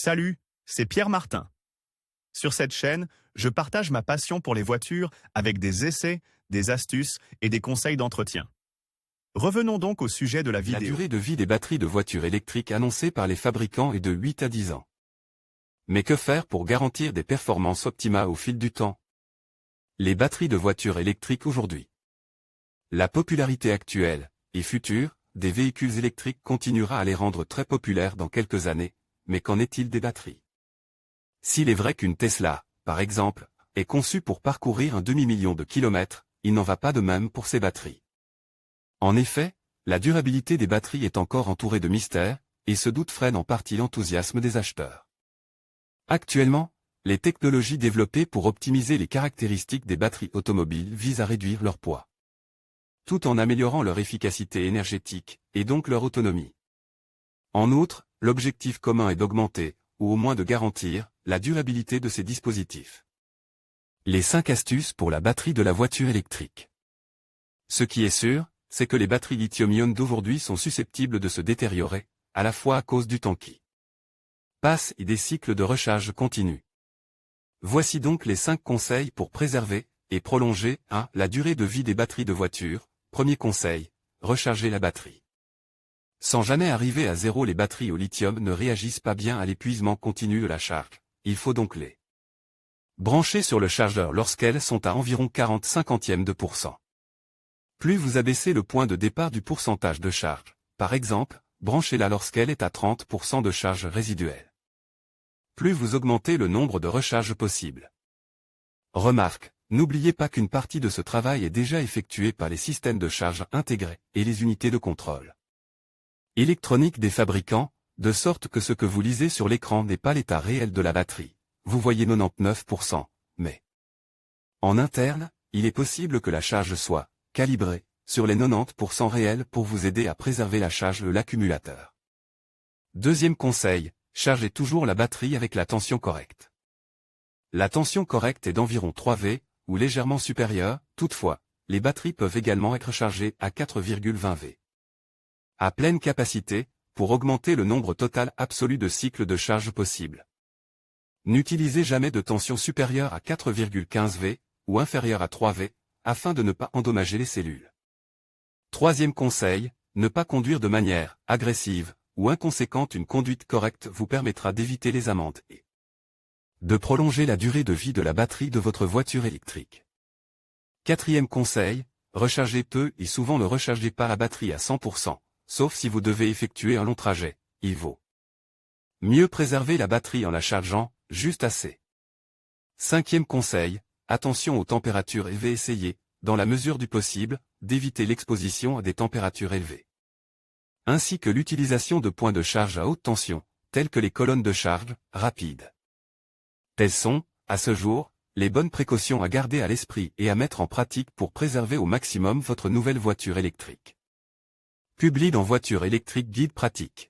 Salut, c'est Pierre Martin. Sur cette chaîne, je partage ma passion pour les voitures avec des essais, des astuces et des conseils d'entretien. Revenons donc au sujet de la vidéo. La durée de vie des batteries de voitures électriques annoncée par les fabricants est de 8 à 10 ans. Mais que faire pour garantir des performances optimales au fil du temps? Les batteries de voitures électriques aujourd'hui. La popularité actuelle et future des véhicules électriques continuera à les rendre très populaires dans quelques années, mais qu'en est-il des batteries? S'il est vrai qu'une Tesla, par exemple, est conçue pour parcourir un demi-million de kilomètres, il n'en va pas de même pour ses batteries. En effet, la durabilité des batteries est encore entourée de mystères, et ce doute freine en partie l'enthousiasme des acheteurs. Actuellement, les technologies développées pour optimiser les caractéristiques des batteries automobiles visent à réduire leur poids, tout en améliorant leur efficacité énergétique, et donc leur autonomie. En outre, l'objectif commun est d'augmenter, ou au moins de garantir, la durabilité de ces dispositifs. Les 5 astuces pour la batterie de la voiture électrique. Ce qui est sûr, c'est que les batteries lithium-ion d'aujourd'hui sont susceptibles de se détériorer, à la fois à cause du temps qui passe et des cycles de recharge continus. Voici donc les 5 conseils pour préserver et prolonger la durée de vie des batteries de voiture. Premier conseil, recharger la batterie. Sans jamais arriver à zéro, les batteries au lithium ne réagissent pas bien à l'épuisement continu de la charge. Il faut donc les brancher sur le chargeur lorsqu'elles sont à environ 40/50. Plus vous abaissez le point de départ du pourcentage de charge, par exemple, branchez-la lorsqu'elle est à 30% de charge résiduelle. Plus vous augmentez le nombre de recharges possibles. Remarque, n'oubliez pas qu'une partie de ce travail est déjà effectuée par les systèmes de charge intégrés et les unités de contrôle électronique des fabricants, de sorte que ce que vous lisez sur l'écran n'est pas l'état réel de la batterie. Vous voyez 99%, mais en interne, il est possible que la charge soit calibrée sur les 90% réels pour vous aider à préserver la charge de l'accumulateur. Deuxième conseil, chargez toujours la batterie avec la tension correcte. La tension correcte est d'environ 3 V, ou légèrement supérieure. Toutefois, les batteries peuvent également être chargées à 4,20 V. À pleine capacité, pour augmenter le nombre total absolu de cycles de charge possibles. N'utilisez jamais de tension supérieure à 4,15 V, ou inférieure à 3 V, afin de ne pas endommager les cellules. Troisième conseil, ne pas conduire de manière agressive ou inconséquente. Une conduite correcte vous permettra d'éviter les amendes et de prolonger la durée de vie de la batterie de votre voiture électrique. Quatrième conseil, rechargez peu et souvent ne rechargez pas la batterie à 100%, sauf si vous devez effectuer un long trajet. Il vaut mieux préserver la batterie en la chargeant juste assez. Cinquième conseil, attention aux températures élevées. Essayez, dans la mesure du possible, d'éviter l'exposition à des températures élevées, ainsi que l'utilisation de points de charge à haute tension, tels que les colonnes de charge rapides. Telles sont, à ce jour, les bonnes précautions à garder à l'esprit et à mettre en pratique pour préserver au maximum votre nouvelle voiture électrique. Publie dans Voiture électrique guide pratique.